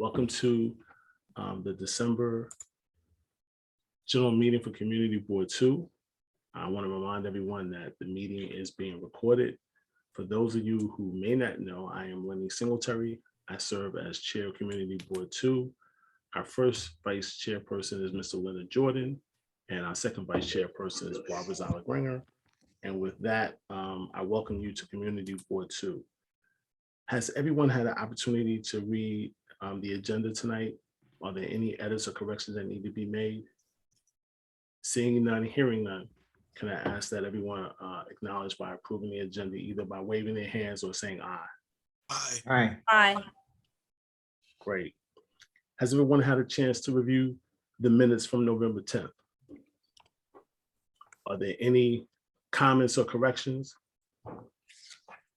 Welcome to the December General Meeting for Community Board 2. I want to remind everyone that the meeting is being recorded. For those of you who may not know, I am Lenny Singletary. I serve as Chair of Community Board 2. Our first Vice Chairperson is Mr. Leonard Jordan, and our second Vice Chairperson is Barbara Zala-Gringer. And with that, I welcome you to Community Board 2. Has everyone had an opportunity to read the agenda tonight? Are there any edits or corrections that need to be made? Seeing none, hearing none, can I ask that everyone acknowledge by approving the agenda, either by waving their hands or saying aye? Aye. Aye. Aye. Great. Has everyone had a chance to review the minutes from November 10th? Are there any comments or corrections?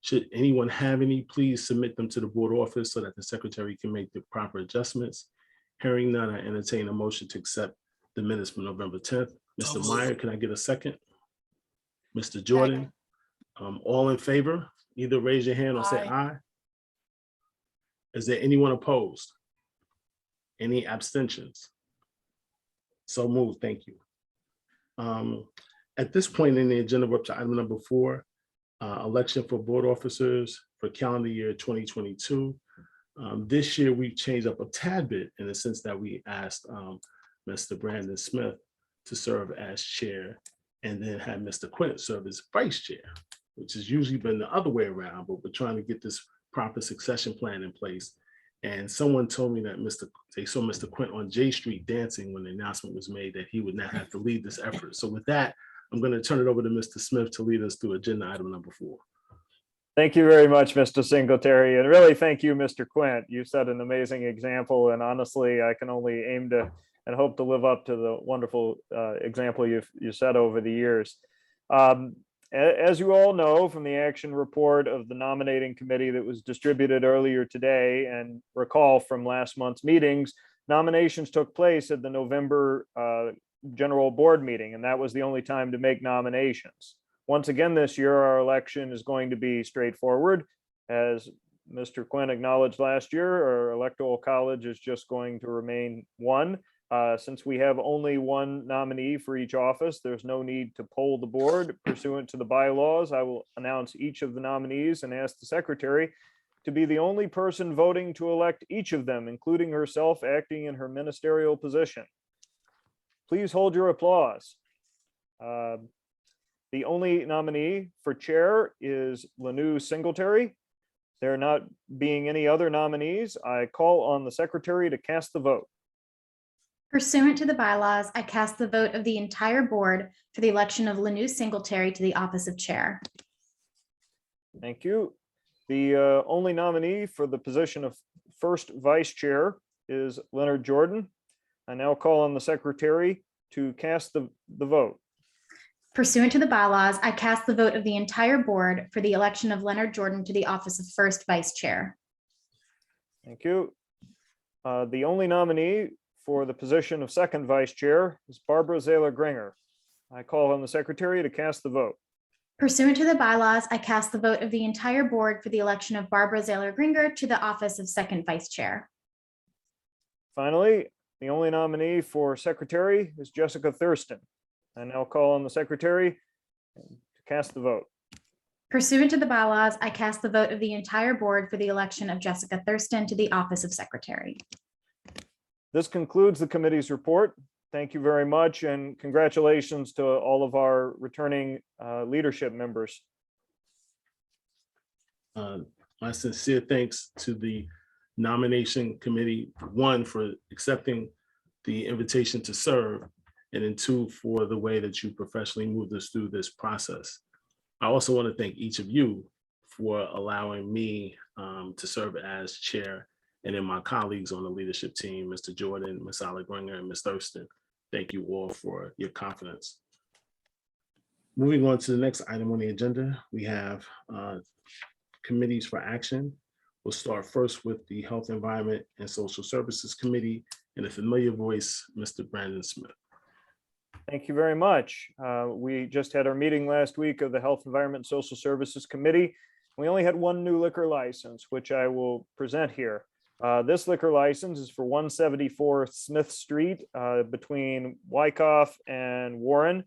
Should anyone have any, please submit them to the board office so that the secretary can make the proper adjustments. Hearing none, I entertain a motion to accept the minutes from November 10th. Mr. Meyer, can I get a second? Mr. Jordan, all in favor, either raise your hand or say aye. Is there anyone opposed? Any abstentions? So moved, thank you. At this point in the agenda, we're up to item number 4, election for board officers for calendar year 2022. This year, we've changed up a tad bit in the sense that we asked Mr. Brandon Smith to serve as chair and then had Mr. Quint serve as vice chair, which has usually been the other way around, but we're trying to get this proper succession plan in place. And someone told me that they saw Mr. Quint on J Street dancing when the announcement was made that he would not have to lead this effort. So with that, I'm going to turn it over to Mr. Smith to lead us through agenda item number 4. Thank you very much, Mr. Singletary, and really thank you, Mr. Quint. You set an amazing example, and honestly, I can only aim to and hope to live up to the wonderful example you set over the years. As you all know from the action report of the nominating committee that was distributed earlier today, and recall from last month's meetings, nominations took place at the November general board meeting, and that was the only time to make nominations. Once again this year, our election is going to be straightforward. As Mr. Quinn acknowledged last year, our electoral college is just going to remain one. Since we have only one nominee for each office, there's no need to poll the board. Pursuant to the bylaws, I will announce each of the nominees and ask the secretary to be the only person voting to elect each of them, including herself acting in her ministerial position. Please hold your applause. The only nominee for chair is Lanu Singletary. There not being any other nominees, I call on the secretary to cast the vote. Pursuant to the bylaws, I cast the vote of the entire board for the election of Lanu Singletary to the office of chair. Thank you. The only nominee for the position of first vice chair is Leonard Jordan. I now call on the secretary to cast the vote. Pursuant to the bylaws, I cast the vote of the entire board for the election of Leonard Jordan to the office of first vice chair. Thank you. The only nominee for the position of second vice chair is Barbara Zala-Gringer. I call on the secretary to cast the vote. Pursuant to the bylaws, I cast the vote of the entire board for the election of Barbara Zala-Gringer to the office of second vice chair. Finally, the only nominee for secretary is Jessica Thurston. I now call on the secretary to cast the vote. Pursuant to the bylaws, I cast the vote of the entire board for the election of Jessica Thurston to the office of secretary. This concludes the committee's report. Thank you very much, and congratulations to all of our returning leadership members. My sincere thanks to the nomination committee, 1, for accepting the invitation to serve, and then 2, for the way that you professionally moved us through this process. I also want to thank each of you for allowing me to serve as chair, and then my colleagues on the leadership team, Mr. Jordan, Ms. Zala-Gringer, and Ms. Thurston. Thank you all for your confidence. Moving on to the next item on the agenda, we have committees for action. We'll start first with the Health, Environment, and Social Services Committee, and a familiar voice, Mr. Brandon Smith. Thank you very much. We just had our meeting last week of the Health, Environment, and Social Services Committee. We only had one new liquor license, which I will present here. This liquor license is for 174 Smith Street between Wyckoff and Warren.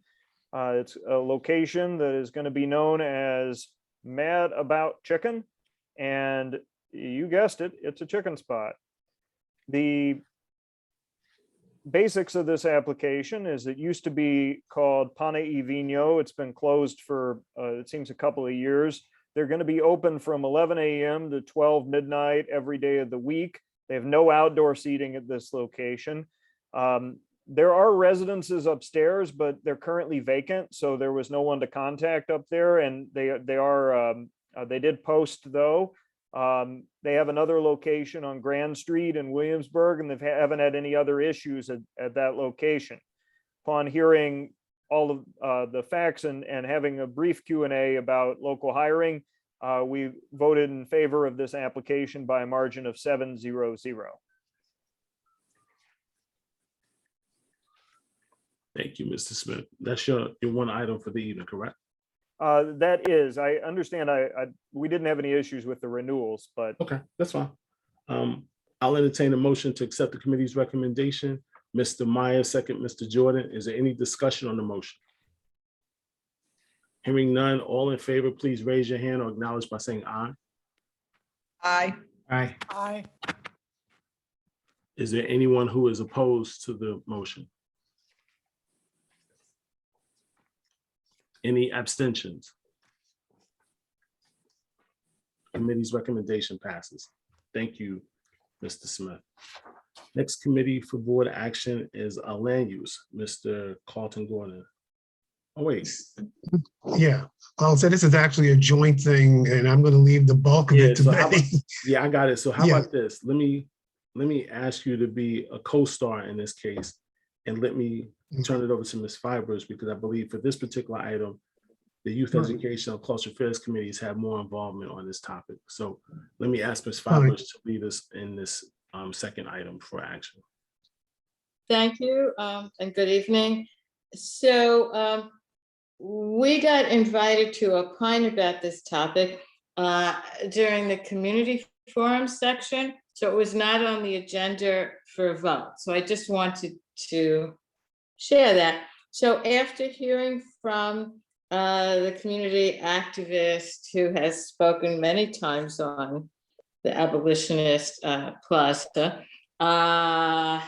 It's a location that is going to be known as Mad About Chicken. And you guessed it, it's a chicken spot. The basics of this application is it used to be called Pane y Vino. It's been closed for, it seems, a couple of years. They're going to be open from 11 a.m. to 12 midnight every day of the week. They have no outdoor seating at this location. There are residences upstairs, but they're currently vacant, so there was no one to contact up there. And they did post though. They have another location on Grand Street in Williamsburg, and they haven't had any other issues at that location. Upon hearing all of the facts and having a brief Q&A about local hiring, we voted in favor of this application by a margin of 7-0-0. Thank you, Mr. Smith. That's your one item for the evening, correct? That is, I understand. We didn't have any issues with the renewals, but Okay, that's fine. I'll entertain a motion to accept the committee's recommendation. Mr. Meyer, second, Mr. Jordan. Is there any discussion on the motion? Hearing none, all in favor, please raise your hand or acknowledge by saying aye. Aye. Aye. Aye. Is there anyone who is opposed to the motion? Any abstentions? Committee's recommendation passes. Thank you, Mr. Smith. Next committee for board action is land use, Mr. Carlton Gordon. Oh, wait. Yeah, I'll say this is actually a joint thing, and I'm going to leave the bulk of Yeah, it to so how Betty. Yeah, I got it. So how Yeah. about this? Let me ask you to be a co-star in this case, and let me turn it over to Ms. Fibers, because I believe for this particular item, the Youth Right. Education and Cultural Affairs Committees have more involvement on this topic. So let me ask Ms. All right. Fibers to lead us in this second item for action. Thank you, and good evening. So we got invited to opine about this topic during the community forum section. So it was not on the agenda for a vote. So I just wanted to share that. So after hearing from the community activist who has spoken many times on the abolitionist plaza, our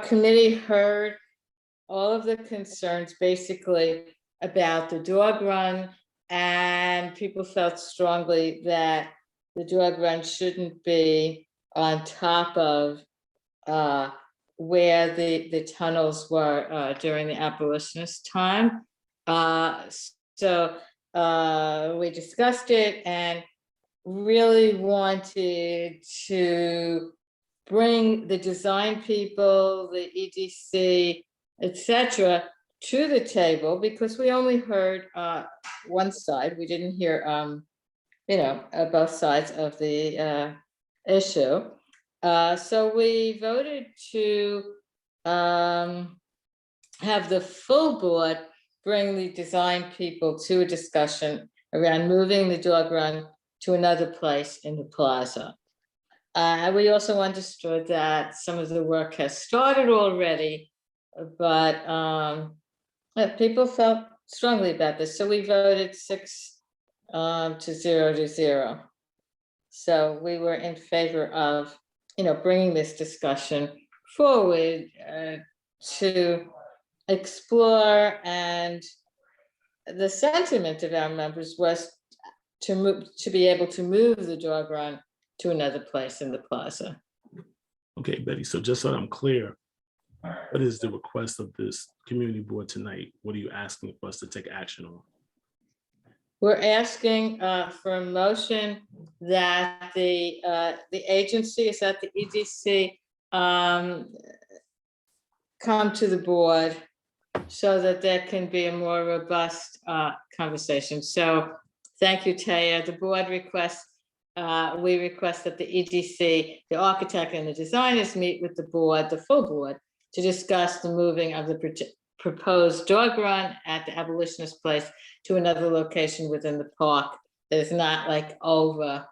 committee heard all of the concerns basically about the dog run, and people felt strongly that the dog run shouldn't be on top of where the tunnels were during the abolitionist time. So we discussed it and really wanted to bring the design people, the EDC, etc., to the table, because we only heard one side. We didn't hear, both sides of the issue. So we voted to have the full board bring the design people to a discussion around moving the dog run to another place in the plaza. We also understood that some of the work has started already, but people felt strongly about this. So we voted 6-0. So we were in favor of, bringing this discussion forward to explore, and the sentiment of our members was to be able to move the dog run to another place in the plaza. Okay, Betty, so just so I'm clear, what is the request of this community board tonight? What are you asking for us to take action on? We're asking for a motion that the agency, is that the EDC, come to the board so that there can be a more robust conversation. So thank you, Taya. The board requests, we request that the EDC, the architect and the designers meet with the board, the full board, to discuss the moving of the proposed dog run at the abolitionist place to another location within the park that is not like over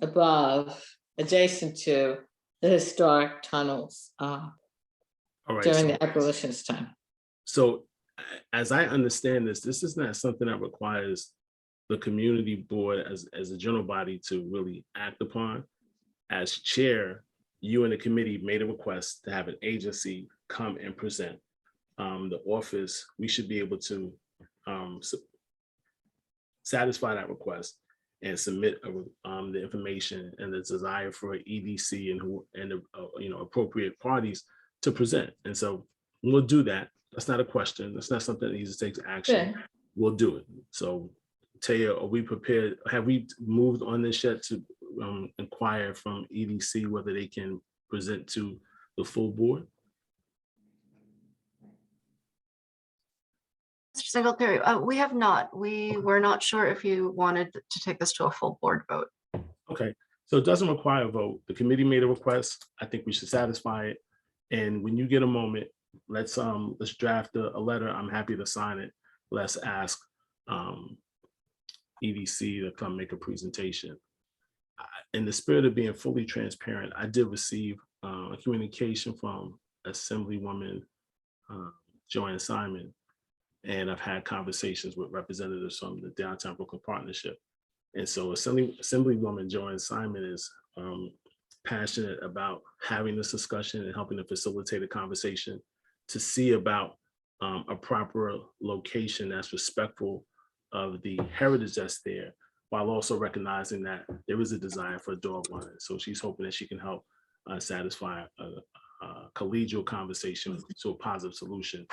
above, adjacent to the historic tunnels All right. during So, the abolitionist time. so as I understand this is not something that requires the community board as a general body to really act upon. As chair, you and the committee made a request to have an agency come and present. The office, we should be able to satisfy that request and submit the information and the desire for EDC and the appropriate parties to present. And so we'll do that. That's not a question. That's not something that needs to take action. Good. We'll do it. So Taya, are we prepared? Have we moved on this yet to inquire from EDC whether they can present to the full board? Mr. Singletary, we have not. We were not sure if you wanted to take this to a full board vote. Okay, so it doesn't require a vote. The committee made a request. I think we should satisfy it. And when you get a moment, let's draft a letter. I'm happy to sign it. Let's ask EDC to come make a presentation. In the spirit of being fully transparent, I did receive a communication from Assemblywoman Joanne Simon, and I've had conversations with representatives from the Downtown Brooklyn Partnership. And so Assemblywoman Joanne Simon is passionate about having this discussion and helping to facilitate a conversation to see about a proper location that's respectful of the heritage that's there, while also recognizing that there is a desire for a dog run. So she's hoping that she can help satisfy a collegial conversation to a positive solution.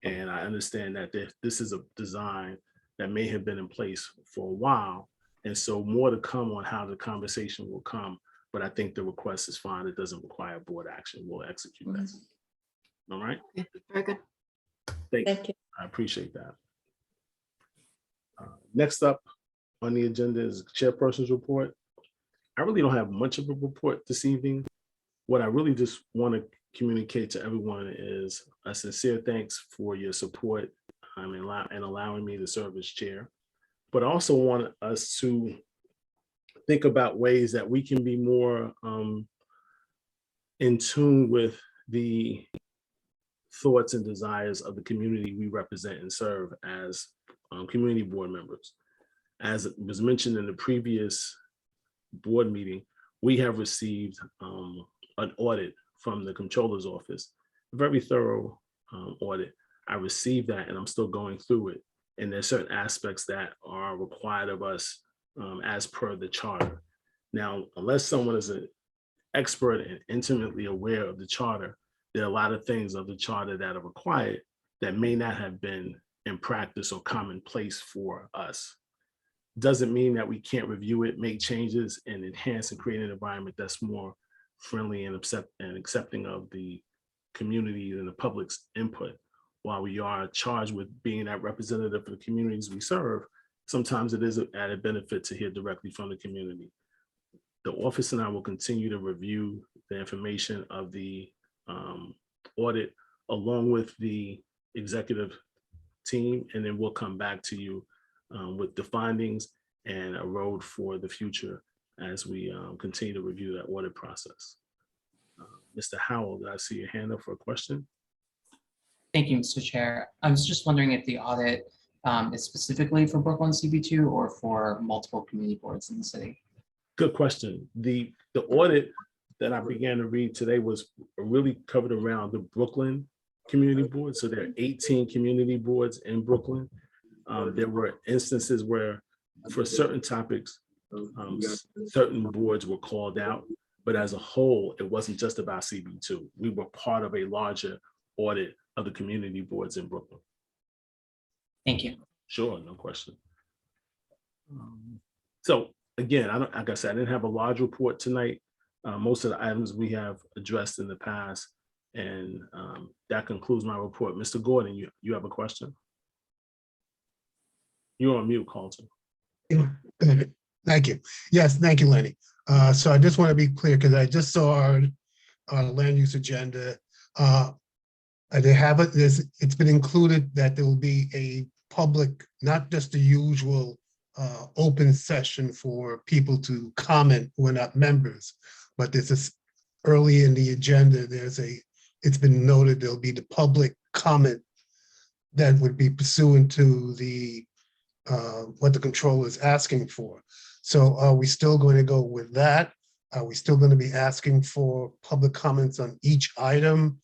And I understand that this is a design that may have been in place for a while. And so more to come on how the conversation will come. But I think the request is fine. It doesn't require board action. We'll execute that. All right. Okay, very good. Thank you. I appreciate that. Next up on the agenda is chairperson's report. I really don't have much of a report this evening. What I really just want to communicate to everyone is a sincere thanks for your support and allowing me to serve as chair. But I also want us to think about ways that we can be more in tune with the thoughts and desires of the community we represent and serve as community board members. As was mentioned in the previous board meeting, we have received an audit from the Comptroller's Office, a very thorough audit. I received that and I'm still going through it. And there's certain aspects that are required of us as per the charter. Now, unless someone is an expert and intimately aware of the charter, there are a lot of things of the charter that are required that may not have been in practice or commonplace for us. Doesn't mean that we can't review it, make changes, and enhance and create an environment that's more friendly and accepting of the community and the public's input. While we are charged with being that representative for the communities we serve, sometimes it is an added benefit to hear directly from the community. The office and I will continue to review the information of the audit along with the executive team, and then we'll come back to you with the findings and a road for the future as we continue to review that audit process. Mr. Howell, did I see your hand up for a question? Thank you, Mr. Chair. I was just wondering if the audit is specifically for Brooklyn CB2 or for multiple community boards in the city. Good question. The audit that I began to read today was really covered around the Brooklyn community board. So there are 18 community boards in Brooklyn. There were instances where for certain topics, certain boards were called out, but as a whole, it wasn't just about CB2. We were part of a larger audit of the community boards in Brooklyn. Thank you. Sure, no question. So again, like I said, I didn't have a large report tonight. Most of the items we have addressed in the past, and that concludes my report. Mr. Gordon, you have a question? You're on mute, Carlton. Thank you. Yes, thank you, Lenny. So I just want to be clear because I just saw our land use agenda. They have it's been included that there will be a public, not just the usual open session for people to comment who are not members. But there's this early in the agenda, it's been noted there'll be the public comment that would be pursuant to the what the controller is asking for. So are we still going to go with that? Are we still going to be asking for public comments on each item?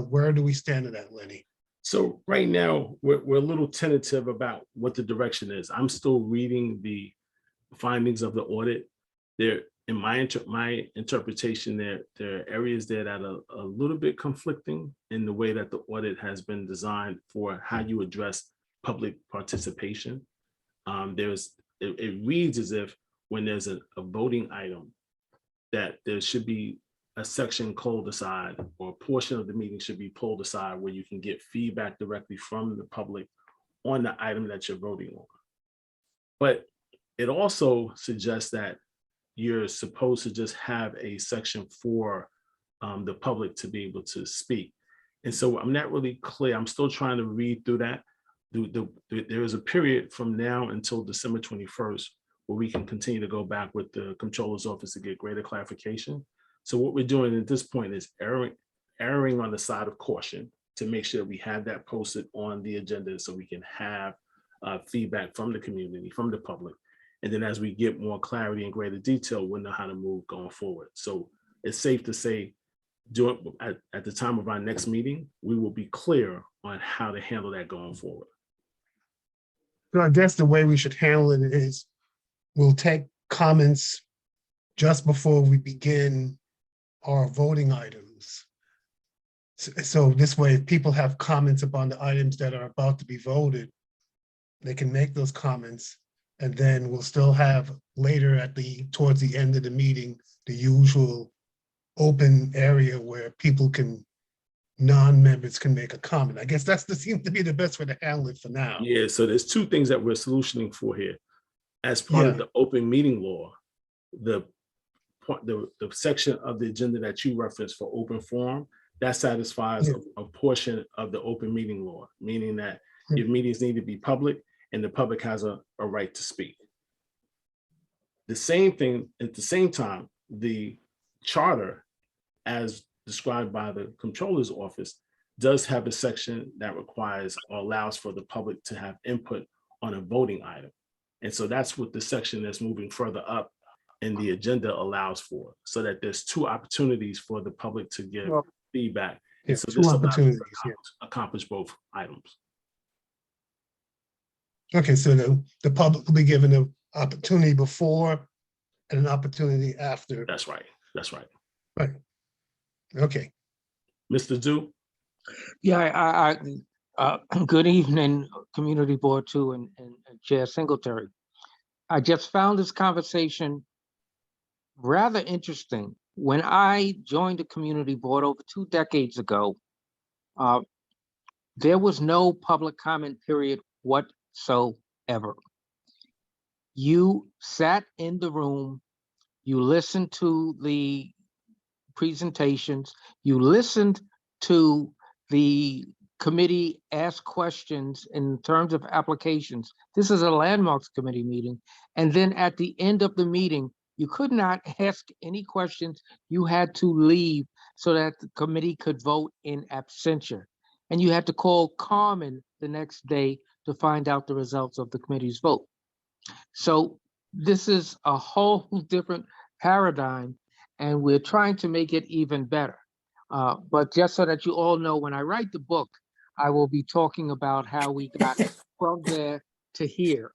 Where do we stand on that, Lenny? So right now, we're a little tentative about what the direction is. I'm still reading the findings of the audit. There, in my interpretation, there are areas there that are a little bit conflicting in the way that the audit has been designed for how you address public participation. It reads as if when there's a voting item, that there should be a section pulled aside, or a portion of the meeting should be pulled aside where you can get feedback directly from the public on the item that you're voting on. But it also suggests that you're supposed to just have a section for the public to be able to speak. And so I'm not really clear. I'm still trying to read through that. There is a period from now until December 21st where we can continue to go back with the controller's office to get greater clarification. So what we're doing at this point is erring on the side of caution to make sure we have that posted on the agenda so we can have feedback from the community, from the public. And then as we get more clarity and greater detail, we'll know how to move going forward. So it's safe to say, at the time of our next meeting, we will be clear on how to handle that going forward. So I guess the way we should handle it is we'll take comments just before we begin our voting items. So this way, if people have comments upon the items that are about to be voted, they can make those comments, and then we'll still have later towards the end of the meeting, the usual open area where people non-members can make a comment. I guess that seems to be the best way to handle it for now. Yeah, so there's two things that we're solutioning for here. As part of the open meeting law, the section of the agenda that you referenced for open forum, that satisfies a portion of the open meeting law, meaning that your meetings need to be public and the public has a right to speak. The same thing, at the same time, the charter, as described by the controller's office, does have a section that requires or allows for the public to have input on a voting item. And so that's what the section that's moving further up in the agenda allows for, so that there's two opportunities for the public to give feedback. And so this allows us to accomplish both items. Okay, so the public will be given an opportunity before and an opportunity after. That's right. That's right. Right. Okay. Mr. Du? Yeah, good evening, Community Board 2 and Chair Singletary. I just found this conversation rather interesting. When I joined the community board over 2 decades ago, there was no public comment period whatsoever. You sat in the room, you listened to the presentations, you listened to the committee ask questions in terms of applications. This is a landmarks committee meeting. And then at the end of the meeting, you could not ask any questions. You had to leave so that the committee could vote in absentia. And you had to call Carmen the next day to find out the results of the committee's vote. So this is a whole different paradigm, and we're trying to make it even better. But just so that you all know, when I write the book, I will be talking about how we got from there to here,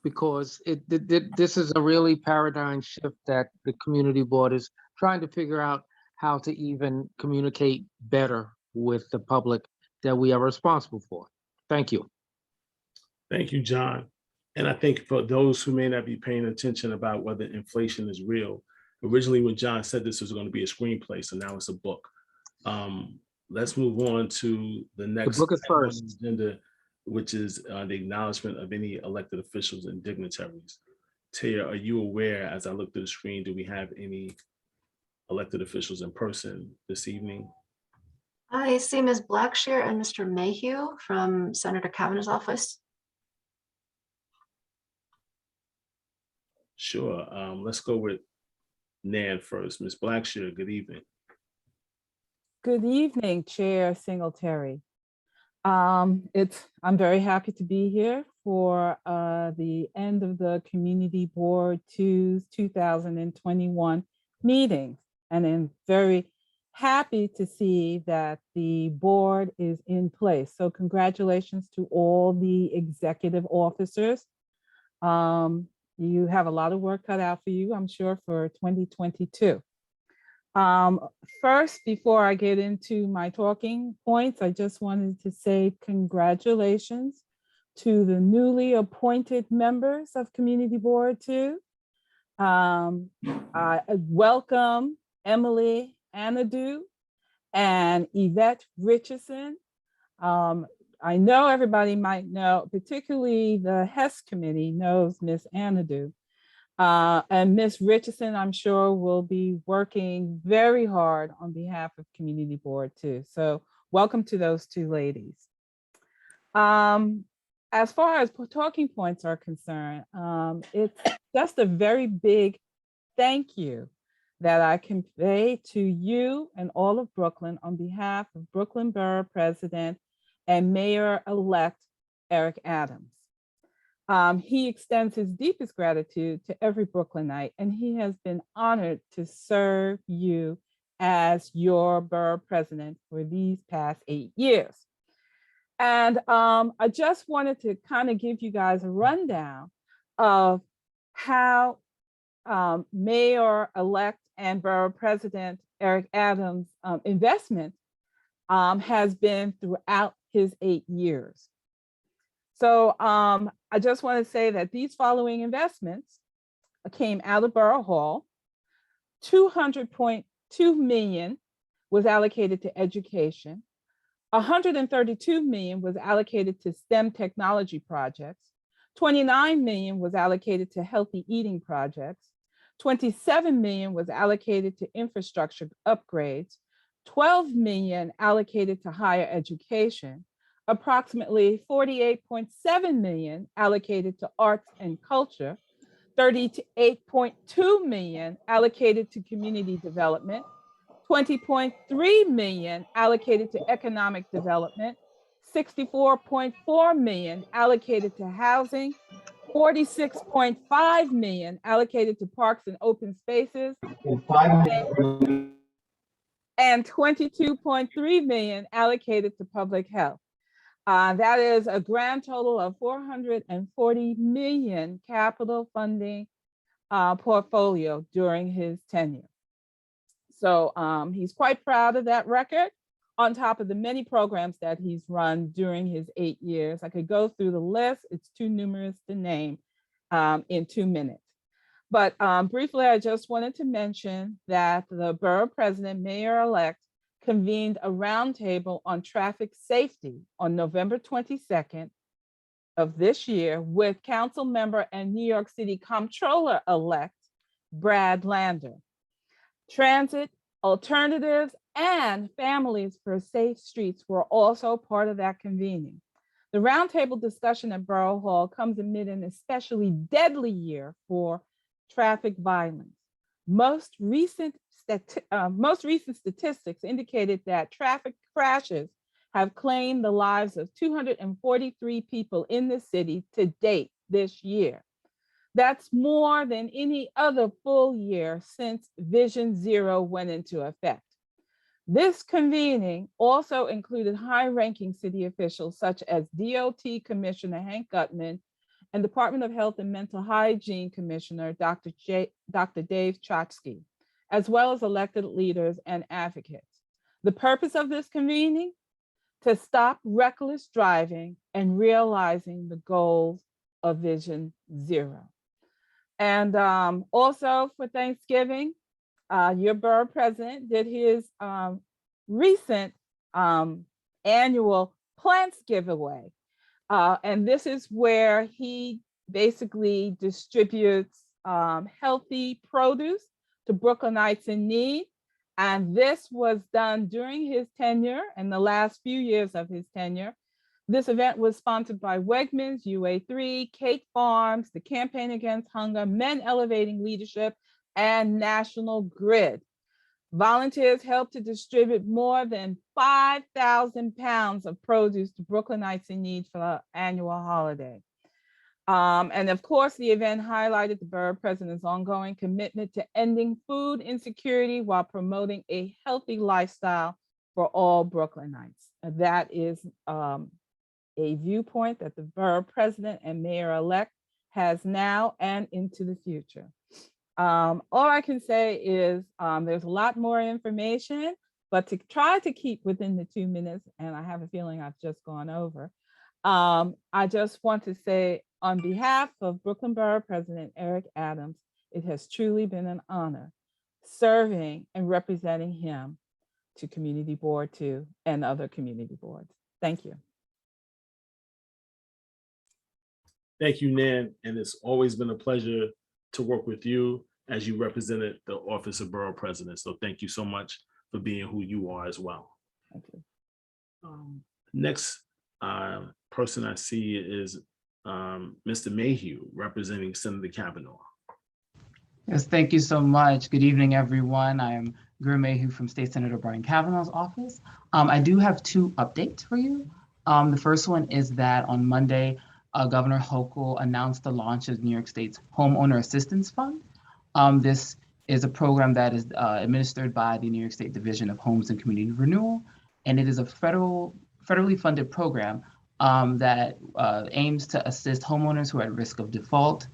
because this is a really paradigm shift that the community board is trying to figure out how to even communicate better with the public that we are responsible for. Thank you. Thank you, John. And I think for those who may not be paying attention about whether inflation is real, originally when John said this was going to be a screenplay, so now it's a book. Let's move on to the next book is first. agenda, which is the acknowledgement of any elected officials and dignitaries. Taya, are you aware, as I look through the screen, do we have any elected officials in person this evening? I see Ms. Blackshear and Mr. Mayhew from Senator Kavanagh's office. Sure. Let's go with Nan first. Ms. Blackshear, good evening. Good evening, Chair Singletary. I'm very happy to be here for the end of the Community Board 2's 2021 meetings. And I'm very happy to see that the board is in place. So congratulations to all the executive officers. You have a lot of work cut out for you, I'm sure, for 2022. First, before I get into my talking points, I just wanted to say congratulations to the newly appointed members of Community Board 2. I welcome Emily Anadu and Yvette Richardson. I know everybody might know, particularly the HES committee knows Miss Anadu. And Ms. Richardson, I'm sure, will be working very hard on behalf of Community Board 2. So welcome to those two ladies. As far as talking points are concerned, it's just a very big thank you that I convey to you and all of Brooklyn on behalf of Brooklyn Borough President and Mayor-elect Eric Adams. He extends his deepest gratitude to every Brooklynite, and he has been honored to serve you as your borough president for these past 8 years. And I just wanted to kind of give you guys a rundown of how Mayor-elect and Borough President Eric Adams' investment has been throughout his 8 years. So I just want to say that these following investments came out of Borough Hall. $200.2 million was allocated to education. $132 million was allocated to STEM technology projects. $29 million was allocated to healthy eating projects. $27 million was allocated to infrastructure upgrades. $12 million allocated to higher education. Approximately $48.7 million allocated to arts and culture, $38.2 million allocated to community development, $20.3 million allocated to economic development, $64.4 million allocated to housing, $46.5 million allocated to parks and open spaces, and $22.3 million allocated to public health. That is a grand total of $440 million capital funding portfolio during his tenure. So he's quite proud of that record, on top of the many programs that he's run during his 8 years. I could go through the list, it's too numerous to name in 2 minutes. But briefly, I just wanted to mention that the borough president, mayor-elect, convened a roundtable on traffic safety on November 22nd of this year with council member and New York City comptroller-elect Brad Lander. Transit, alternatives, and families for safe streets were also part of that convening. The roundtable discussion at Borough Hall comes amid an especially deadly year for traffic violence. Most recent statistics indicated that traffic crashes have claimed the lives of 243 people in the city to date this year. That's more than any other full year since Vision Zero went into effect. This convening also included high-ranking city officials such as DOT Commissioner Hank Gutman and Department of Health and Mental Hygiene Commissioner Dr. Dave Chotsky, as well as elected leaders and advocates. The purpose of this convening? To stop reckless driving and realizing the goals of Vision Zero. And also for Thanksgiving, your borough president did his recent annual plants giveaway. And this is where he basically distributes healthy produce to Brooklynites in need. And this was done during his tenure and the last few years of his tenure. This event was sponsored by Wegmans, UA3, Cake Farms, the Campaign Against Hunger, Men Elevating Leadership, and National Grid. Volunteers helped to distribute more than 5,000 pounds of produce to Brooklynites in need for the annual holiday. And of course, the event highlighted the borough president's ongoing commitment to ending food insecurity while promoting a healthy lifestyle for all Brooklynites. And that is a viewpoint that the borough president and mayor-elect has now and into the future. All I can say is there's a lot more information, but to try to keep within the 2 minutes, and I have a feeling I've just gone over, I just want to say on behalf of Brooklyn Borough President Eric Adams, it has truly been an honor serving and representing him to Community Board 2 and other community boards. Thank you. Thank you, Nan, and it's always been a pleasure to work with you as you represented the office of Borough President. So thank you so much for being who you are as well. Thank you. Next person I see is Mr. Mayhew, representing Senator Kavanagh. Yes, thank you so much. Good evening, everyone. I am GMayhew from State Senator Brian Kavanagh's office. I do have 2 updates for you. The first one is that on Monday, Governor Hochul announced the launch of New York State's Homeowner Assistance Fund. This is a program that is administered by the New York State Division of Homes and Community Renewal, and it is a federally funded program that aims to assist homeowners who are at risk of default,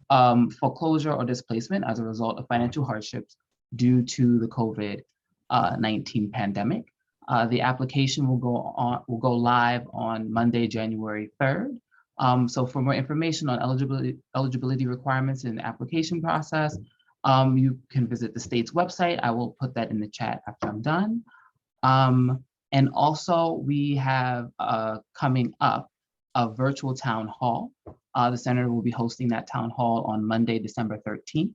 foreclosure, or displacement as a result of financial hardships due to the COVID-19 pandemic. The application will go live on Monday, January 3rd. So for more information on eligibility requirements and the application process, you can visit the state's website. I will put that in the chat after I'm done. And also we have coming up a virtual town hall. The senator will be hosting that town hall on Monday, December 13th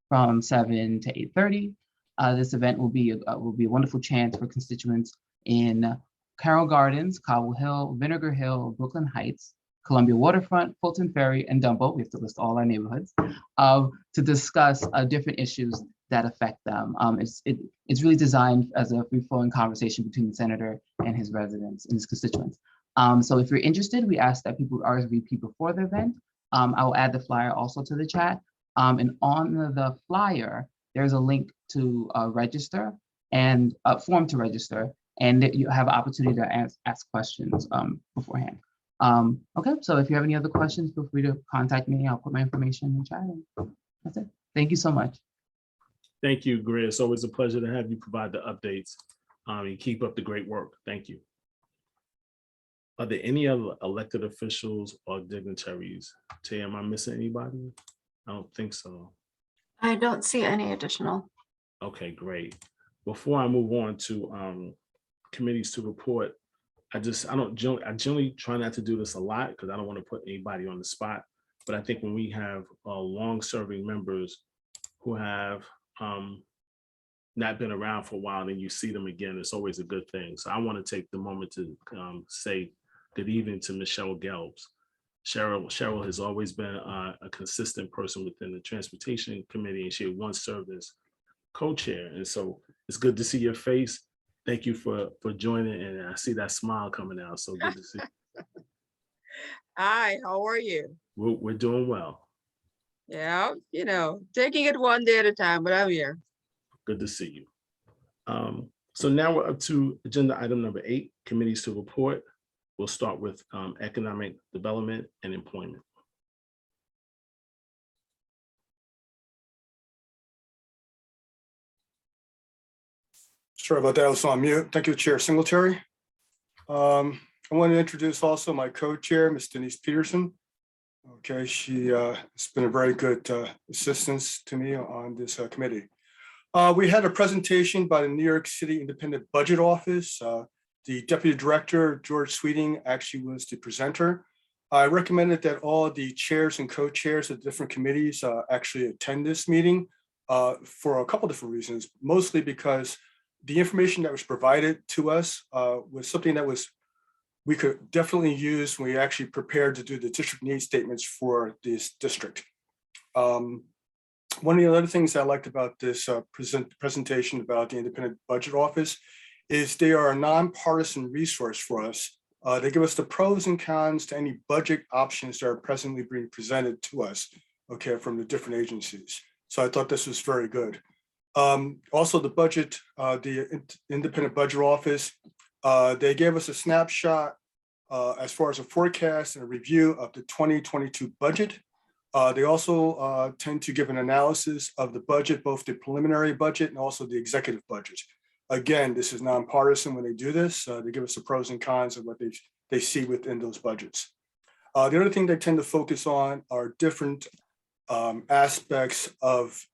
from 7 to 8:30. This event will be a wonderful chance for constituents in Carroll Gardens, Cobble Hill, Vinegar Hill, Brooklyn Heights, Columbia Waterfront, Fulton Ferry, and Dumbo, we have to list all our neighborhoods, to discuss different issues that affect them. It's really designed as a free-flowing conversation between the senator and his residents and his constituents. So if you're interested, we ask that people RSVP before the event. I will add the flyer also to the chat. And on the flyer, there's a link to register and a form to register, and you have an opportunity to ask questions beforehand. Okay, so if you have any other questions, feel free to contact me. I'll put my information in the chat. And that's it. Thank you so much. Thank you, Gray. It's always a pleasure to have you provide the updates and keep up the great work. Thank you. Are there any other elected officials or dignitaries? Tay, am I missing anybody? I don't think so. I don't see any additional. Okay, great. Before I move on to committees to report, I generally try not to do this a lot because I don't want to put anybody on the spot. But I think when we have long-serving members who have not been around for a while and you see them again, it's always a good thing. So I want to take the moment to say good evening to Michelle Gelbs. Cheryl has always been a consistent person within the Transportation Committee, and she had once served as co-chair. And so it's good to see your face. Thank you for joining, and I see that smile coming out. So good to see you. Hi, how are you? We're doing well. Yeah, taking it one day at a time, but I'm here. Good to see you. So now we're up to agenda item number 8, committees to report. We'll start with economic development and employment. Sorry about that, I was on mute. Thank you, Chair Singletary. I want to introduce also my co-chair, Ms. Denise Peterson. Okay, she has been a very good assistance to me on this committee. We had a presentation by the New York City Independent Budget Office. The Deputy Director, George Sweeting, actually was the presenter. I recommended that all the chairs and co-chairs of different committees actually attend this meeting for a couple different reasons, mostly because the information that was provided to us was something that was we could definitely use when we actually prepared to do the district need statements for this district. One of the other things I liked about this presentation about the Independent Budget Office is they are a nonpartisan resource for us. They give us the pros and cons to any budget options that are presently being presented to us, okay, from the different agencies. So I thought this was very good. Also, the budget, the Independent Budget Office, they gave us a snapshot as far as a forecast and a review of the 2022 budget. They also tend to give an analysis of the budget, both the preliminary budget and also the executive budget. Again, this is nonpartisan when they do this. They give us the pros and cons of what they see within those budgets. The other thing they tend to focus on are different aspects of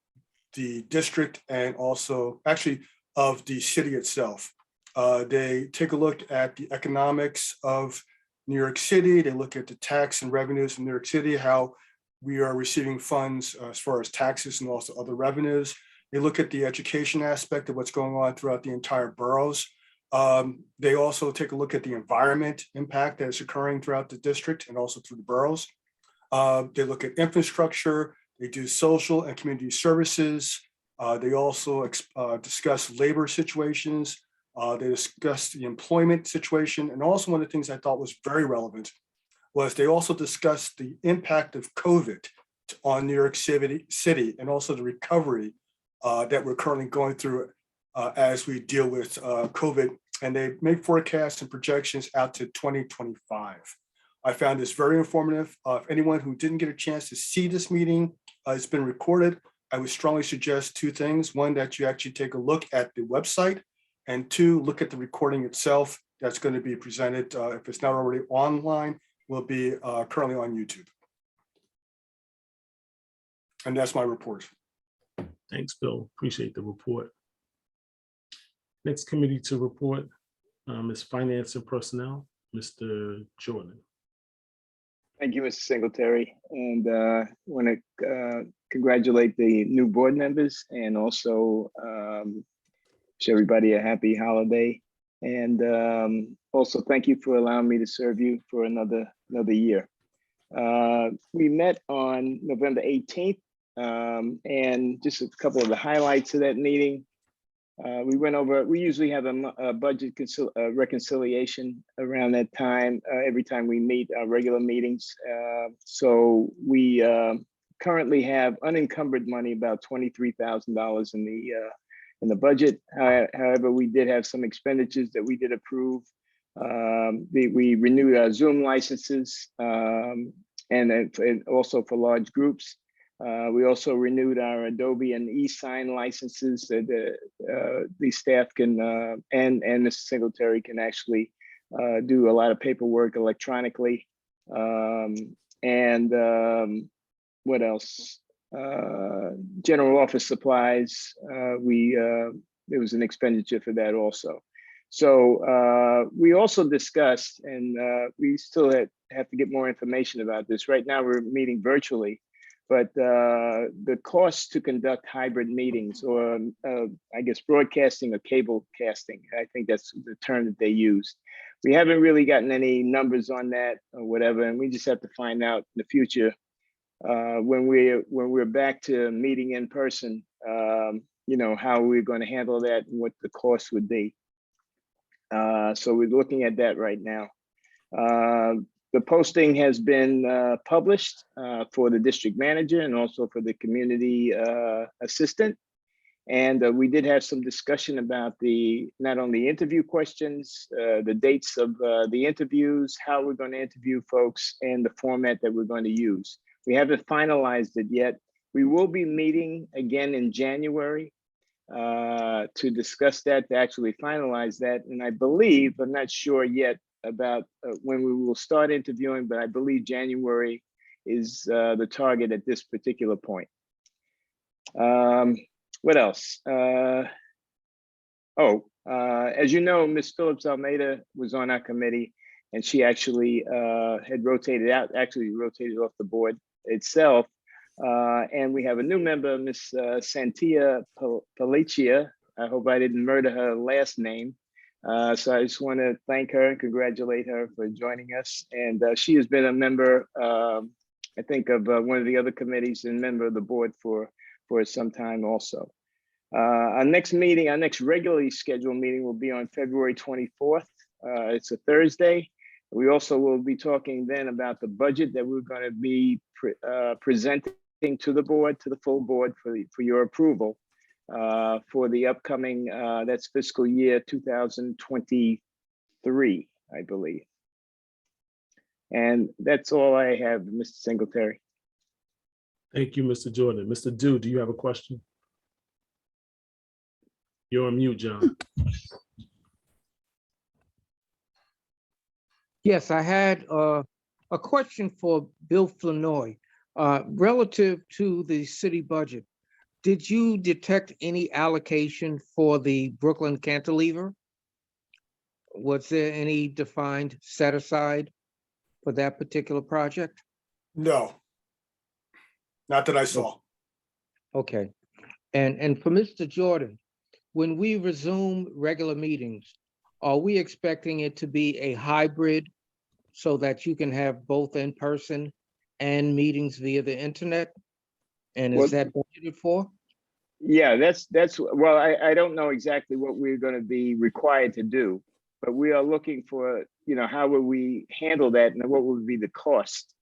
the district and also actually of the city itself. They take a look at the economics of New York City. They look at the tax and revenues from New York City, how we are receiving funds as far as taxes and also other revenues. They look at the education aspect of what's going on throughout the entire boroughs. They also take a look at the environment impact that is occurring throughout the district and also through the boroughs. They look at infrastructure. They do social and community services. They also discuss labor situations. They discuss the employment situation. And also one of the things I thought was very relevant was they also discussed the impact of COVID on New York City and also the recovery that we're currently going through as we deal with COVID. And they make forecasts and projections out to 2025. I found this very informative. Anyone who didn't get a chance to see this meeting, it's been recorded. I would strongly suggest two things. One, that you actually take a look at the website, and two, look at the recording itself that's going to be presented. If it's not already online, will be currently on YouTube. And that's my report. Thanks, Bill. Appreciate the report. Next committee to report is Finance and Personnel, Mr. Jordan. Thank you, Mr. Singletary, and want to congratulate the new board members and also wish everybody a happy holiday. And also thank you for allowing me to serve you for another year. We met on November 18th, and just a couple of the highlights of that meeting. We went over, we usually have a budget reconciliation around that time, every time we meet our regular meetings. So we currently have unencumbered money, about $23,000 in the budget. However, we did have some expenditures that we did approve. We renewed our Zoom licenses and also for large groups. We also renewed our Adobe and e-sign licenses that the staff can and Mr. Singletary can actually do a lot of paperwork electronically. What else? General office supplies. There was an expenditure for that also. So we also discussed, and we still have to get more information about this. Right now we're meeting virtually, but the cost to conduct hybrid meetings, or I guess broadcasting or cable casting, I think that's the term that they use. We haven't really gotten any numbers on that or whatever, and we just have to find out in the future when we're back to meeting in person, how we're going to handle that and what the cost would be. So we're looking at that right now. The posting has been published for the district manager and also for the community assistant. And we did have some discussion about not only interview questions, the dates of the interviews, how we're going to interview folks, and the format that we're going to use. We haven't finalized it yet. We will be meeting again in January to discuss that, to actually finalize that. And I believe, I'm not sure yet about when we will start interviewing, but I believe January is the target at this particular point. What else? As you know, Ms. Phillips Almeida was on our committee, and she actually had rotated off the board itself. And we have a new member, Ms. Santia Palicia. I hope I didn't murder her last name. So I just want to thank her and congratulate her for joining us. And she has been a member, I think, of one of the other committees and member of the board for some time also. Our next meeting, our next regularly scheduled meeting will be on February 24th. It's a Thursday. We also will be talking then about the budget that we're going to be presenting to the board, to the full board for your approval for the upcoming, that's fiscal year 2023, I believe. And that's all I have, Mr. Singletary. Thank you, Mr. Jordan. Mr. Do you have a question? You're on mute, John. Yes, I had a question for Bill Flanoy. Relative to the city budget, did you detect any allocation for the Brooklyn cantilever? Was there any defined set aside for that particular project? No, not that I saw. Okay. And for Mr. Jordan, when we resume regular meetings, are we expecting it to be a hybrid so that you can have both in person and meetings via the internet? And is that budgeted for? Yeah, that's well, I don't know exactly what we're going to be required to do, but we are looking for, how will we handle that and what would be the cost?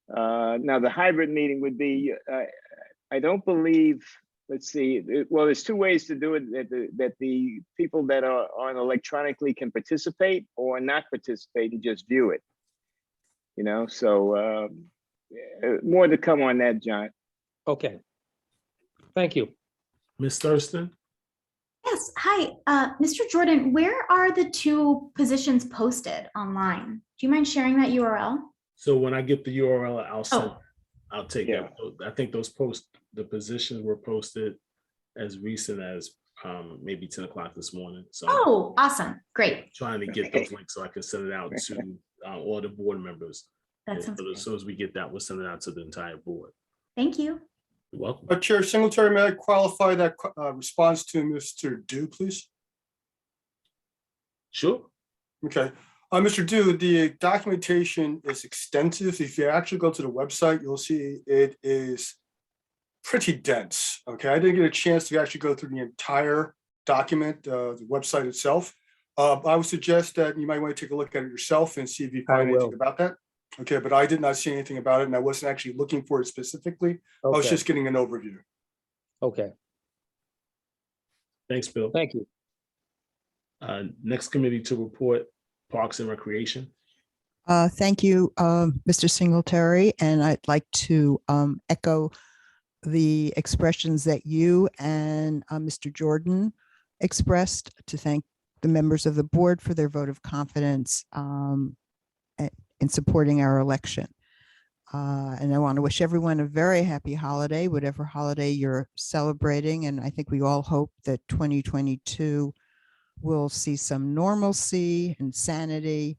Now, the hybrid meeting would be, I don't believe, let's see, well, there's two ways to do it, that the people that are on electronically can participate or not participate and just view it. So more to come on that, John. Okay. Thank you. Ms. Thurston? Yes, hi, Mr. Jordan, where are the two positions posted online? Do you mind sharing that URL? So when I get the URL, I'll take Yeah. that. I think the positions were posted as recent as maybe 10 o'clock this morning. So Oh, awesome. Great. trying to get those links so I can send it out to all the board members. That sounds So good. as soon as we get that, we'll send it out to the entire board. Thank you. You're welcome. Chair Singletary, may I qualify that response to Mr. Do, please? Sure. Okay. Mr. Do, the documentation is extensive. If you actually go to the website, you'll see it is pretty dense. Okay. I didn't get a chance to actually go through the entire document, the website itself. I would suggest that you might want to take a look at it yourself and see if you find anything about that. Okay, but I did not see anything about it, and I wasn't actually looking for it specifically. I was just getting an overview. Okay. Thanks, Bill. Thank you. Next committee to report, Parks and Recreation. Thank you, Mr. Singletary, and I'd like to echo the expressions that you and Mr. Jordan expressed to thank the members of the board for their vote of confidence in supporting our election. And I want to wish everyone a very happy holiday, whatever holiday you're celebrating. And I think we all hope that 2022 will see some normalcy and sanity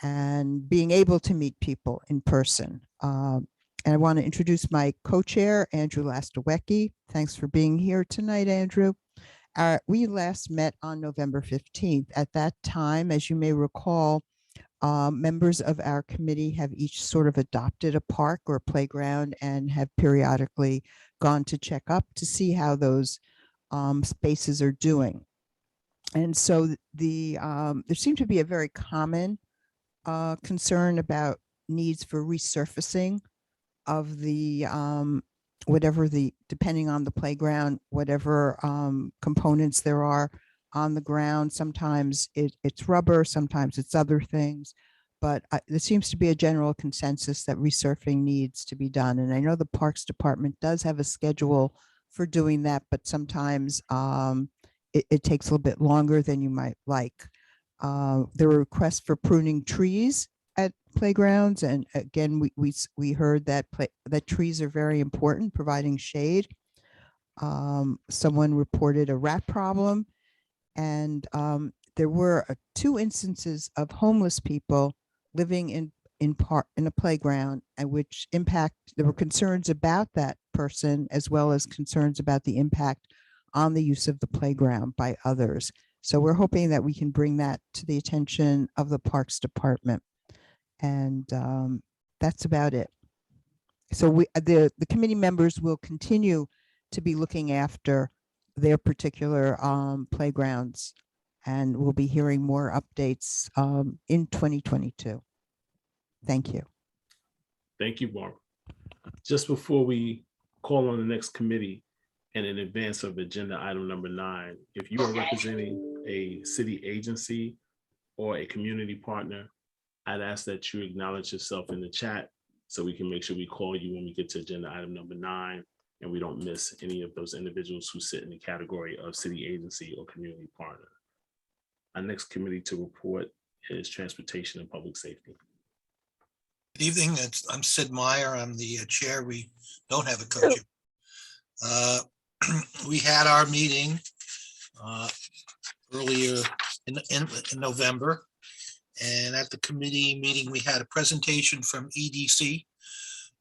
and being able to meet people in person. And I want to introduce my co-chair, Andrew Lastawecki. Thanks for being here tonight, Andrew. We last met on November 15th. At that time, as you may recall, members of our committee have each sort of adopted a park or playground and have periodically gone to check up to see how those spaces are doing. And so there seemed to be a very common concern about needs for resurfacing of the depending on the playground, whatever components there are on the ground. Sometimes it's rubber, sometimes it's other things, but there seems to be a general consensus that resurfacing needs to be done. And I know the Parks Department does have a schedule for doing that, but sometimes it takes a little bit longer than you might like. There were requests for pruning trees at playgrounds, and again, we heard that that trees are very important, providing shade. Someone reported a rat problem. And there were 2 instances of homeless people living in a playground, at which there were concerns about that person as well as concerns about the impact on the use of the playground by others. So we're hoping that we can bring that to the attention of the Parks Department. And that's about it. So the committee members will continue to be looking after their particular playgrounds, and we'll be hearing more updates in 2022. Thank you. Thank you, Barbara. Just before we call on the next committee and in advance of agenda item number 9, if you are representing a city agency or a community partner, I'd ask that you acknowledge yourself in the chat so we can make sure we call you when we get to agenda item number 9 and we don't miss any of those individuals who sit in the category of city agency or community partner. Our next committee to report is Transportation and Public Safety. Good evening. I'm Sid Meyer. I'm the chair. We don't have a co-chair. We had our meeting earlier in November. And at the committee meeting, we had a presentation from EDC,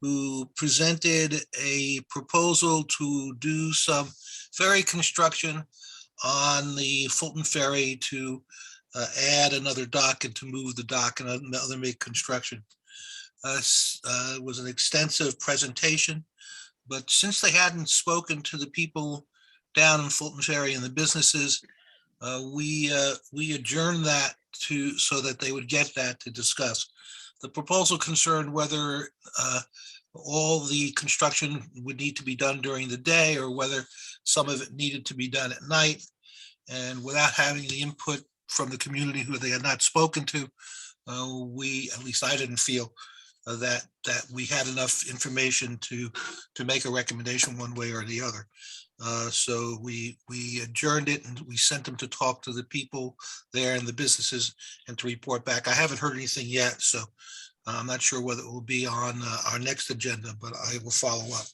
who presented a proposal to do some ferry construction on the Fulton Ferry to add another dock and to move the dock and other make construction. It was an extensive presentation, but since they hadn't spoken to the people down in Fulton Ferry and the businesses, we adjourned that so that they would get that to discuss. The proposal concerned whether all the construction would need to be done during the day or whether some of it needed to be done at night. And without having the input from the community who they had not spoken to, at least I didn't feel that we had enough information to make a recommendation one way or the other. So we adjourned it and we sent them to talk to the people there and the businesses and to report back. I haven't heard anything yet, so I'm not sure whether it will be on our next agenda, but I will follow up.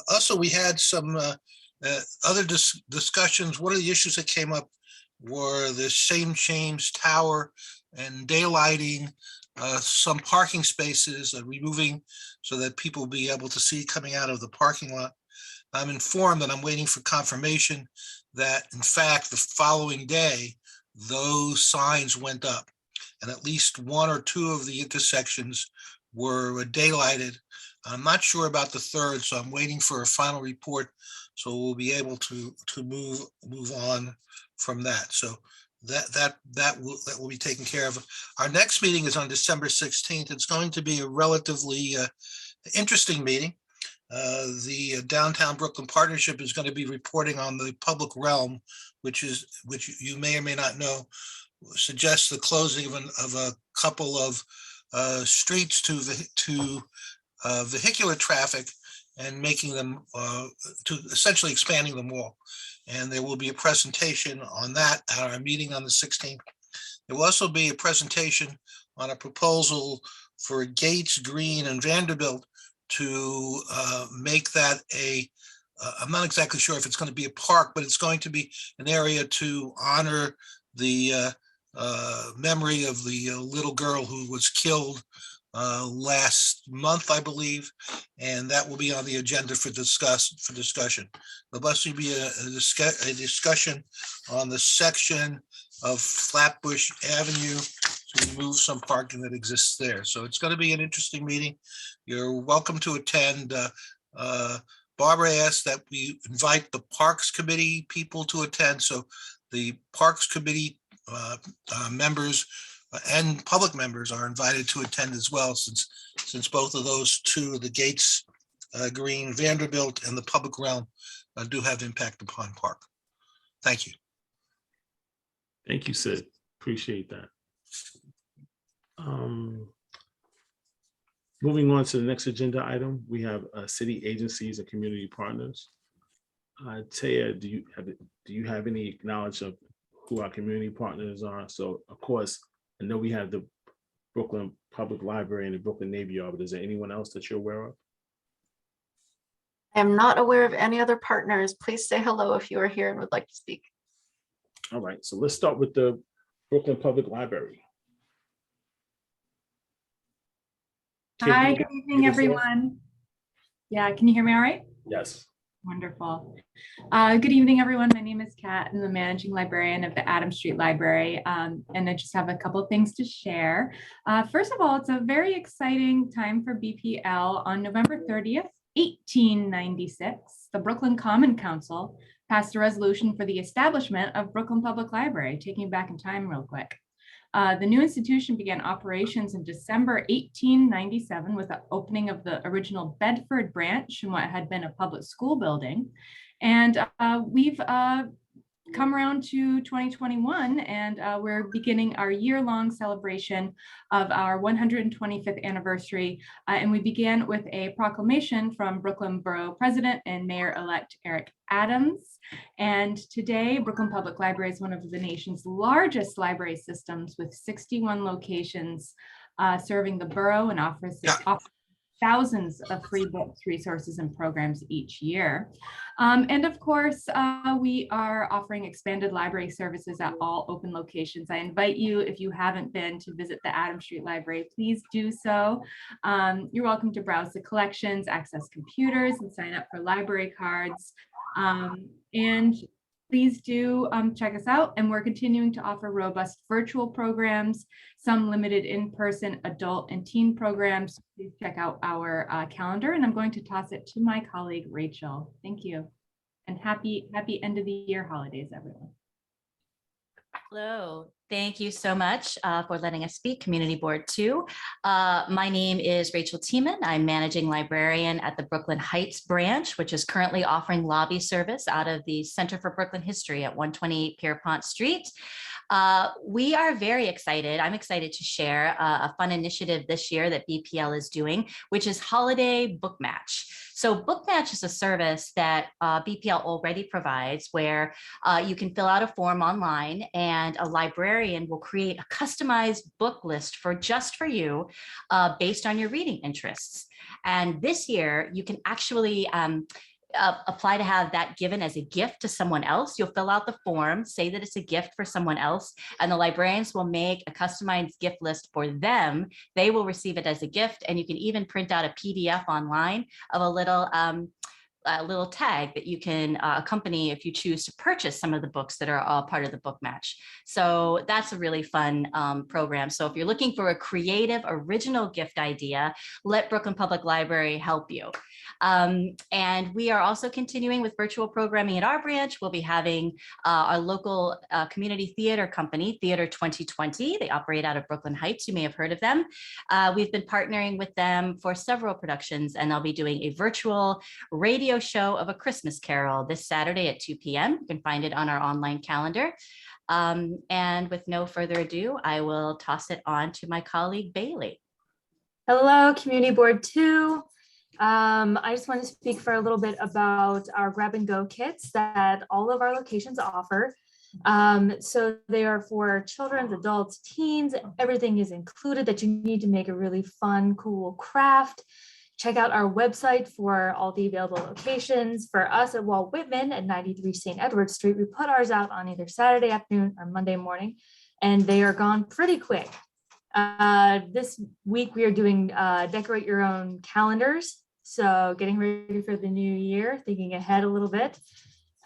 Also, we had some other discussions. One of the issues that came up were the St. James Tower and daylighting some parking spaces, removing so that people will be able to see coming out of the parking lot. I'm informed that I'm waiting for confirmation that in fact, the following day, those signs went up and at least one or two of the intersections were daylighted. I'm not sure about the third, so I'm waiting for a final report. So we'll be able to move on from that. So that will be taken care of. Our next meeting is on December 16th. It's going to be a relatively interesting meeting. The Downtown Brooklyn Partnership is going to be reporting on the public realm, which you may or may not know, suggests the closing of a couple of streets to vehicular traffic and making them to essentially expanding them all. And there will be a presentation on that at our meeting on the 16th. There will also be a presentation on a proposal for Gates, Green, and Vanderbilt to make that I'm not exactly sure if it's going to be a park, but it's going to be an area to honor the memory of the little girl who was killed last month, I believe, and that will be on the agenda for discussion. There'll also be a discussion on the section of Flatbush Avenue to remove some parking that exists there. So it's going to be an interesting meeting. You're welcome to attend. Barbara asked that we invite the Parks Committee people to attend. So the Parks Committee members and public members are invited to attend as well, since both of those two, the Gates, Green, Vanderbilt, and the public realm do have impact upon park. Thank you. Thank you, Sid. Appreciate that. Moving on to the next agenda item, we have city agencies and community partners. Taya, do you have any knowledge of who our community partners are? So, of course, I know we have the Brooklyn Public Library and the Brooklyn Navy Yard, but is there anyone else that you're aware of? I am not aware of any other partners. Please say hello if you are here and would like to speak. All right, so let's start with the Brooklyn Public Library. Hi, good evening, everyone. Yeah, can you hear me all right? Yes. Wonderful. Good evening, everyone. My name is Kat. I'm the managing librarian of the Adams Street Library, and I just have a couple of things to share. First of all, it's a very exciting time for BPL. On November 30th, 1896, the Brooklyn Common Council passed a resolution for the establishment of Brooklyn Public Library, taking it back in time real quick. The new institution began operations in December 1897 with the opening of the original Bedford branch in what had been a public school building. And we've come around to 2021, and we're beginning our year-long celebration of our 125th anniversary. And we began with a proclamation from Brooklyn Borough President and Mayor-elect Eric Adams. And today, Brooklyn Public Library is one of the nation's largest library systems with 61 locations serving the borough and offers thousands of free books, resources, and programs each year. And of course, we are offering expanded library services at all open locations. I invite you, if you haven't been, to visit the Adams Street Library, please do so. You're welcome to browse the collections, access computers, and sign up for library cards. And please do check us out. And we're continuing to offer robust virtual programs, some limited in-person adult and teen programs. Please check out our calendar. And I'm going to toss it to my colleague, Rachel. Thank you. And happy end of the year holidays, everyone. Hello, thank you so much for letting us speak, Community Board 2. My name is Rachel Tiemann. I'm managing librarian at the Brooklyn Heights branch, which is currently offering lobby service out of the Center for Brooklyn History at 128 Pierpont Street. We are very excited. I'm excited to share a fun initiative this year that BPL is doing, which is Holiday Book Match. So Book Match is a service that BPL already provides where you can fill out a form online and a librarian will create a customized book list just for you based on your reading interests. And this year you can actually apply to have that given as a gift to someone else. You'll fill out the form, say that it's a gift for someone else, and the librarians will make a customized gift list for them. They will receive it as a gift, and you can even print out a PDF online of a little tag that you can accompany if you choose to purchase some of the books that are all part of the book match. So that's a really fun program. So if you're looking for a creative, original gift idea, let Brooklyn Public Library help you. And we are also continuing with virtual programming at our branch. We'll be having our local community theater company, Theater 2020. They operate out of Brooklyn Heights. You may have heard of them. We've been partnering with them for several productions, and they'll be doing a virtual radio show of A Christmas Carol this Saturday at 2 p.m. You can find it on our online calendar. And with no further ado, I will toss it on to my colleague, Bailey. Hello, Community Board 2. I just want to speak for a little bit about our grab and go kits that all of our locations offer. So they are for children, adults, teens. Everything is included that you need to make a really fun, cool craft. Check out our website for all the available locations. For us at Walt Whitman at 93 St. Edward Street, we put ours out on either Saturday afternoon or Monday morning, and they are gone pretty quick. This week we are doing decorate your own calendars. So getting ready for the new year, thinking ahead a little bit.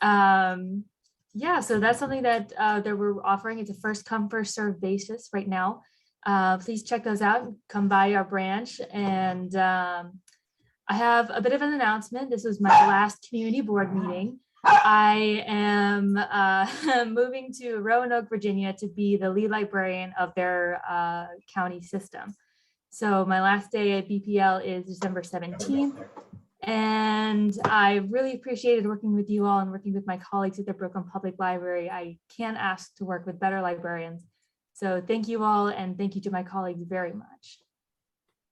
Yeah, so that's something that we're offering. It's a first come, first served basis right now. Please check those out, come by our branch. And I have a bit of an announcement. This was my last community board meeting. I am moving to Roanoke, Virginia to be the lead librarian of their county system. So my last day at BPL is December 17th. And I really appreciated working with you all and working with my colleagues at the Brooklyn Public Library. I can't ask to work with better librarians. So thank you all, and thank you to my colleagues very much.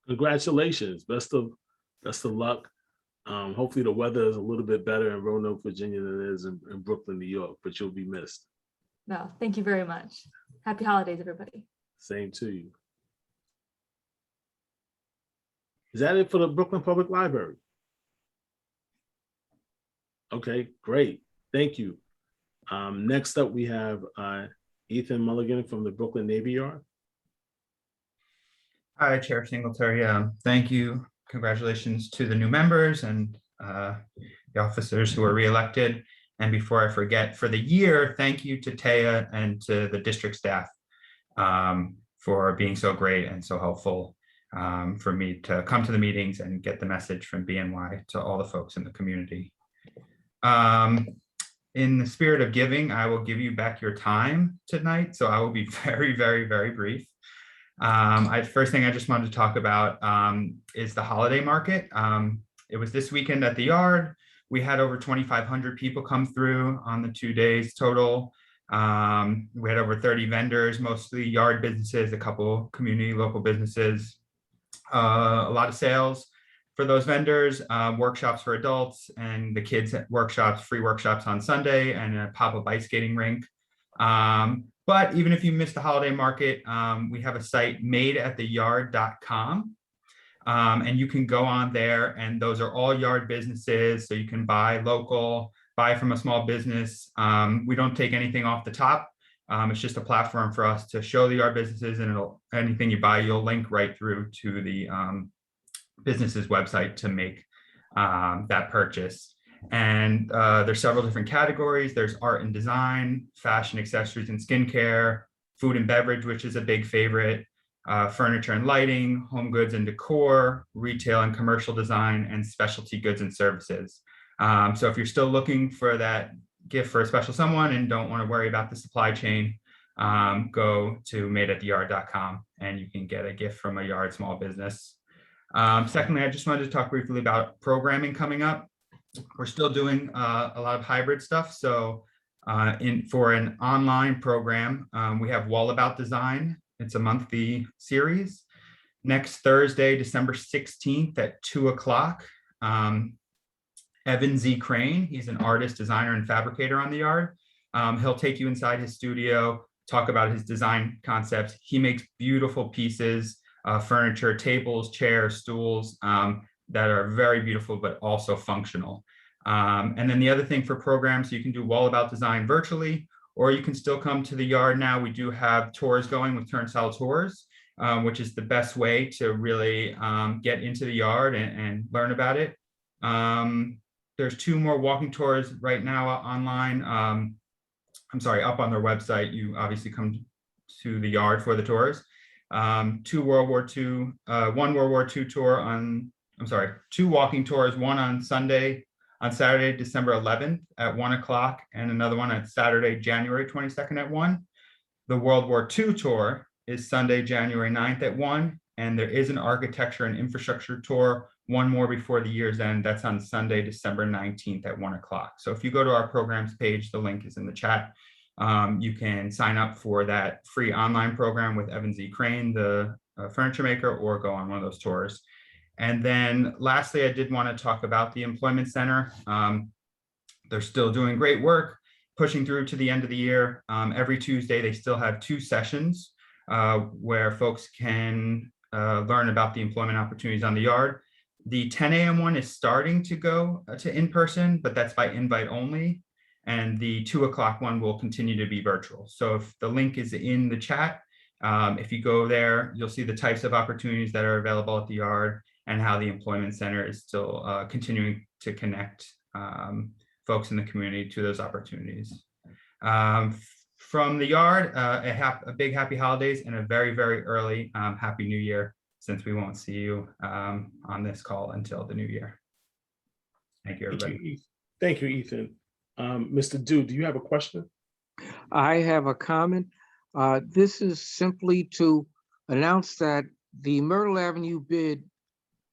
Congratulations. Best of luck. Hopefully the weather is a little bit better in Roanoke, Virginia than it is in Brooklyn, New York, but you'll be missed. No, thank you very much. Happy holidays, everybody. Same to you. Is that it for the Brooklyn Public Library? Okay, great. Thank you. Next up, we have Ethan Mulligan from the Brooklyn Navy Yard. Hi, Chair Singletary. Thank you. Congratulations to the new members and the officers who were reelected. And before I forget, for the year, thank you to Taya and to the district staff for being so great and so helpful for me to come to the meetings and get the message from BNY to all the folks in the community. In the spirit of giving, I will give you back your time tonight. So I will be very, very, very brief. First thing I just wanted to talk about is the holiday market. It was this weekend at the Yard. We had over 2,500 people come through on the 2 days total. We had over 30 vendors, mostly Yard businesses, a couple community local businesses, a lot of sales for those vendors, workshops for adults and the kids workshops, free workshops on Sunday, and a pop-up ice skating rink. But even if you missed the holiday market, we have a site madeattheyard.com. And you can go on there, and those are all Yard businesses. So you can buy local, buy from a small business. We don't take anything off the top. It's just a platform for us to show the Yard businesses, and anything you buy, you'll link right through to the business's website to make that purchase. And there's several different categories. There's art and design, fashion, accessories and skincare, food and beverage, which is a big favorite, furniture and lighting, home goods and decor, retail and commercial design, and specialty goods and services. So if you're still looking for that gift for a special someone and don't want to worry about the supply chain, go to madeattheyard.com and you can get a gift from a Yard small business. Secondly, I just wanted to talk briefly about programming coming up. We're still doing a lot of hybrid stuff. So for an online program, we have Wallabout Design. It's a monthly series. Next Thursday, December 16th at 2 o'clock. Evan Z. Crane, he's an artist, designer, and fabricator on the Yard. He'll take you inside his studio, talk about his design concepts. He makes beautiful pieces, furniture, tables, chairs, stools that are very beautiful, but also functional. And then the other thing for programs, you can do Wallabout Design virtually, or you can still come to the Yard now. We do have tours going with Turnstile Tours, which is the best way to really get into the Yard and learn about it. There's 2 more walking tours right now online. I'm sorry, up on their website. You obviously come to the Yard for the tours. 1 World War II tour on, 2 walking tours, one on Saturday, December 11th at 1 o'clock, and another one on Saturday, January 22nd at 1. The World War II tour is Sunday, January 9th at 1, and there is an architecture and infrastructure tour, one more before the year's end. That's on Sunday, December 19th at 1 o'clock. So if you go to our programs page, the link is in the chat. You can sign up for that free online program with Evan Z. Crane, the furniture maker, or go on one of those tours. And then lastly, I did want to talk about the Employment Center. They're still doing great work, pushing through to the end of the year. Every Tuesday, they still have 2 sessions where folks can learn about the employment opportunities on the Yard. The 10 a.m. one is starting to go to in-person, but that's by invite only. And the 2 o'clock one will continue to be virtual. So if the link is in the chat, if you go there, you'll see the types of opportunities that are available at the Yard and how the Employment Center is still continuing to connect folks in the community to those opportunities. From the Yard, a big happy holidays and a very, very early Happy New Year, since we won't see you on this call until the new year. Thank you, everybody. Thank you, Ethan. Mr. Du, do you have a question? I have a comment. This is simply to announce that the Myrtle Avenue bid.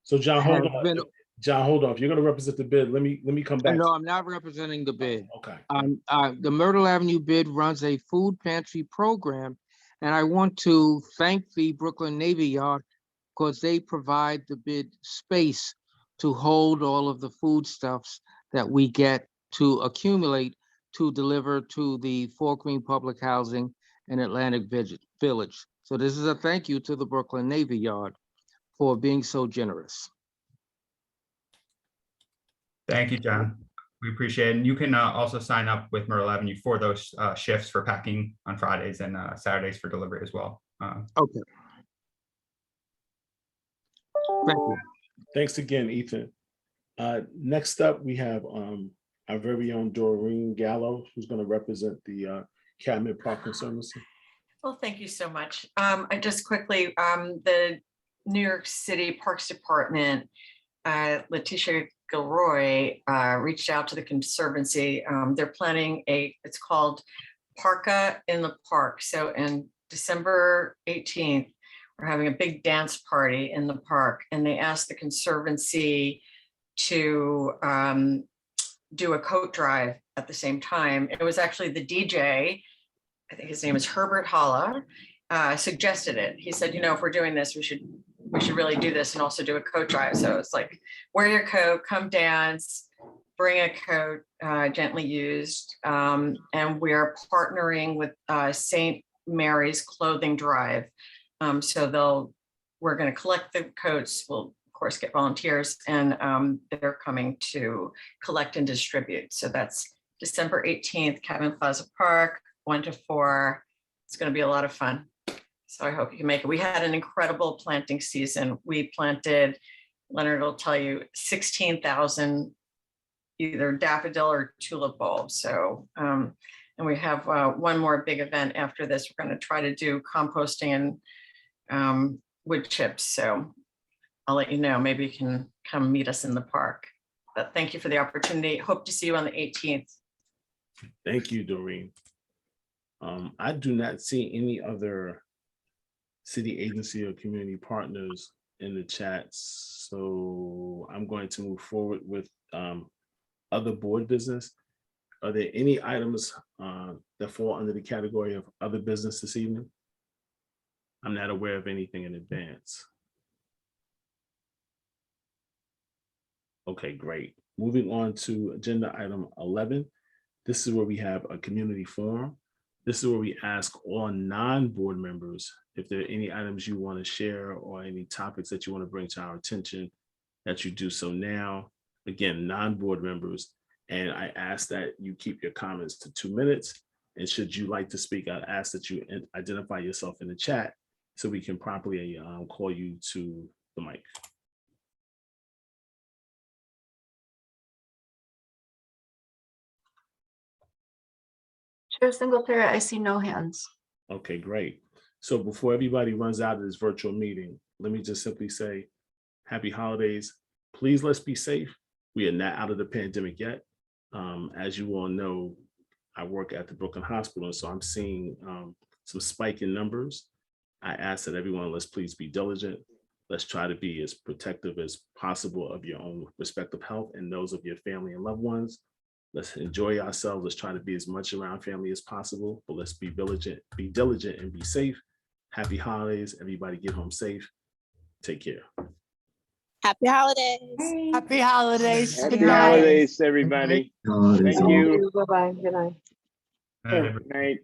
So John, hold on. John, hold on. If you're going to represent the bid, let me come back. No, I'm not representing the bid. Okay. The Myrtle Avenue bid runs a food pantry program, and I want to thank the Brooklyn Navy Yard because they provide the bid space to hold all of the foodstuffs that we get to accumulate to deliver to the Fort Greene Public Housing and Atlantic Village. So this is a thank you to the Brooklyn Navy Yard for being so generous. Thank you, John. We appreciate it. And you can also sign up with Myrtle Avenue for those shifts for packing on Fridays and Saturdays for delivery as well. Okay. Thank you. Thanks again, Ethan. Next up, we have our very own Doreen Gallo, who's going to represent the Cadman Park Conservancy. Well, thank you so much. I just quickly, the New York City Parks Department, Letitia Gilroy reached out to the Conservancy. They're planning it's called Parka in the Park. So in December 18th, we're having a big dance party in the park, and they asked the Conservancy to do a coat drive at the same time. It was actually the DJ, I think his name is Herbert Holla, suggested it. He said, if we're doing this, we should really do this and also do a coat drive. So it's like, wear your coat, come dance, bring a coat, gently used. And we're partnering with St. Mary's Clothing Drive. So we're going to collect the coats. We'll of course get volunteers, and they're coming to collect and distribute. So that's December 18th, Cadman Plaza Park, 1 to 4. It's going to be a lot of fun. So I hope you can make it. We had an incredible planting season. We planted, Leonard will tell you, 16,000 either daffodil or tulip bulbs. So, and we have one more big event after this. We're going to try to do composting and wood chips. So I'll let you know. Maybe you can come meet us in the park. But thank you for the opportunity. Hope to see you on the 18th. Thank you, Doreen. I do not see any other city agency or community partners in the chats. So I'm going to move forward with other board business. Are there any items that fall under the category of other business this evening? I'm not aware of anything in advance. Okay, great. Moving on to agenda item 11. This is where we have a community forum. This is where we ask all non-board members if there are any items you want to share or any topics that you want to bring to our attention, that you do so now. Again, non-board members. And I ask that you keep your comments to 2 minutes. And should you like to speak, I ask that you identify yourself in the chat so we can properly call you to the mic. Chair Singletary, I see no hands. Okay, great. So before everybody runs out of this virtual meeting, let me just simply say, happy holidays. Please, let's be safe. We are not out of the pandemic yet. As you all know, I work at the Brooklyn Hospital, so I'm seeing some spike in numbers. I ask that everyone, let's please be diligent. Let's try to be as protective as possible of your own respective health and those of your family and loved ones. Let's enjoy ourselves. Let's try to be as much around family as possible, but let's be diligent, and be safe. Happy holidays. Everybody get home safe. Take care. Happy holidays. Happy holidays. Happy holidays, everybody. Thank you. Bye-bye. Good night. All right, Good night.